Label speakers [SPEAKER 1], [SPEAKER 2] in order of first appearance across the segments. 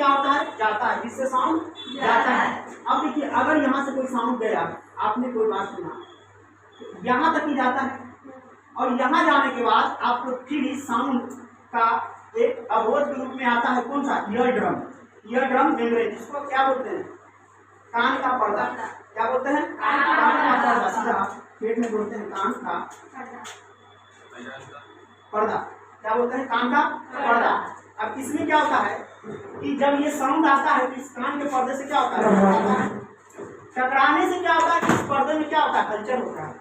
[SPEAKER 1] क्या होता है, जाता है, जिससे साउंड जाता है। अब देखिए अगर यहाँ से कोई साउंड गया, आपने कोई बात सुना, यहाँ तक ही जाता है और यहाँ जाने के बाद आपको फिर इस साउंड का एक अवरोध के रूप में आता है, कौन सा, ear drum. Ear drum membrane, जिसको क्या बोलते हैं, कान का पर्दा। क्या बोलते हैं, कान का पर्दा। सीधा पेट में बोलते हैं कान का पर्दा। क्या बोलते हैं, कान का पर्दा। अब इसमें क्या होता है कि जब ये साउंड आता है तो इस कान के पर्दे से क्या होता है, टकराने से क्या होता है कि इस पर्दे में क्या होता है, हलचल होता है,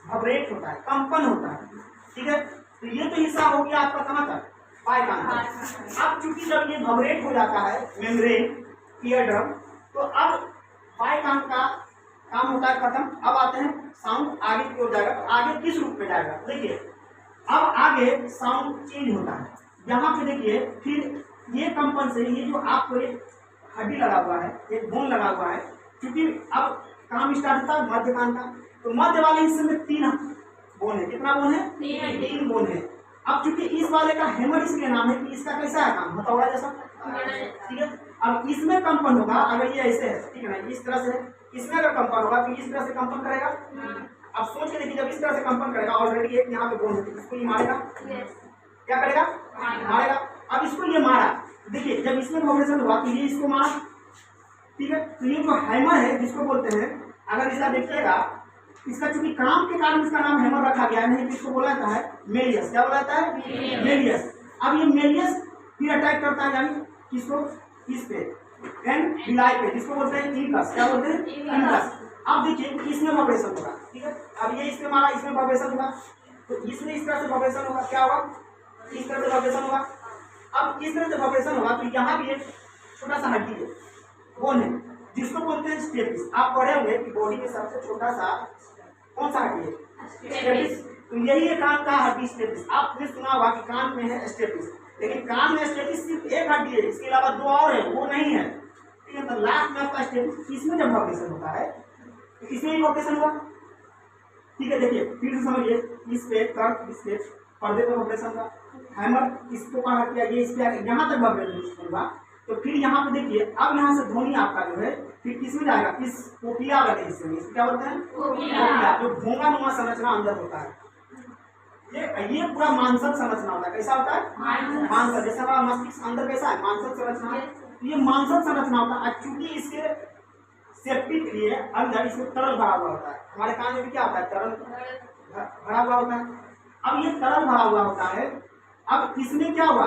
[SPEAKER 1] वाइब्रेट होता है, कंपन होता है। ठीक है, तो ये तो हिस्सा हो गया आपका कहाँ तक, बाएं कान तक। अब चूंकि जब ये वाइब्रेट हो जाता है मेम्ब्रेन, ईयर ड्रम, तो अब बाएं कान का काम होता है खत्म। अब आते हैं साउंड आगे की ओर जाएगा, तो आगे किस रूप में जाएगा, देखिए अब आगे साउंड चेंज होता है। यहाँ पे देखिए फिर ये कंपन से, ये जो आपको एक हड्डी लगा हुआ है, एक बोन लगा हुआ है, क्योंकि अब काम स्टार्ट होता है मध्य कान का, तो मध्य वाले हिस्से में 3 बोन है। कितना बोन है, 3 बोन है। अब चूंकि इस वाले का हैमर इसलिए नाम है कि इसका कैसा है काम, हथौड़ा जैसा। ठीक है, अब इसमें कंपन होगा, अगर ये ऐसे है, ठीक है ना, इस तरह से, इसमें अगर कंपन होगा तो इस तरह से कंपन करेगा। अब सोच के देखिए, जब इस तरह से कंपन करेगा, ऑलरेडी एक यहाँ पे बोन है, इसको ये मारेगा, क्या करेगा, मारेगा। अब इसको ये मारा, देखिए जब इसमें वाइब्रेशन हुआ तो ये इसको मारा। ठीक है, तो ये जो हैमर है जिसको बोलते हैं, अगर इसका देखिएगा, इसका चूंकि काम के कारण इसका नाम हैमर रखा गया है, नहीं तो इसको बोला जाता है मेलियस। क्या बोला जाता है, मेलियस। अब ये मेलियस फिर अटैक करता है, यानी किसको, इस पे एंड बिलाई पे, जिसको बोलते हैं इंकस। क्या बोलते हैं, इंकस। अब देखिए इसमें वाइब्रेशन होगा। ठीक है, अब ये इसमें मारा, इसमें वाइब्रेशन होगा, तो इसमें इस तरह से वाइब्रेशन होगा, क्या होगा, इस तरह से वाइब्रेशन होगा। अब इस तरह से वाइब्रेशन होगा तो यहाँ भी एक छोटा सा हड्डी है, बोन है, जिसको बोलते हैं स्टेपिस। आप पढ़े होंगे कि बॉडी में सबसे छोटा सा कौन सा हड्डी है, स्टेपिस। तो यही है कान का हड्डी, स्टेपिस। आपने सुना होगा कि कान में है स्टेपिस, लेकिन कान में स्टेपिस सिर्फ एक हड्डी है, इसके अलावा 2 और है, वो नहीं है। ठीक है, तो लास्ट में आपका स्टेपिस, इसमें जब वाइब्रेशन होता है तो इसमें भी वाइब्रेशन हुआ। ठीक है, देखिए फिर से समझिए, इस पे कर्व, इस पे पर्दे पर वाइब्रेशन हुआ, हैमर इसको कहाँ किया, ये इस पे यहाँ तक वाइब्रेशन हुआ। तो फिर यहाँ पे देखिए, अब यहाँ से ध्वनि आपका जो है फिर किसमें जाएगा, इस कोकिला वाले हिस्से में। क्या बोलते हैं, कोकिला, जो घोंगा नुमा संरचना अंदर होता है। ये पूरा मांसल संरचना होता है। कैसा होता है, मांसल, जैसे हमारा मस्तिष्क अंदर कैसा है, मांसल संरचना है। ये मांसल संरचना होता है, चूंकि इसके सेफ्टी के लिए अंदर इसमें तरल भरा हुआ होता है। हमारे कान में भी क्या होता है, तरल भरा हुआ होता है। अब ये तरल भरा हुआ होता है, अब इसमें क्या हुआ,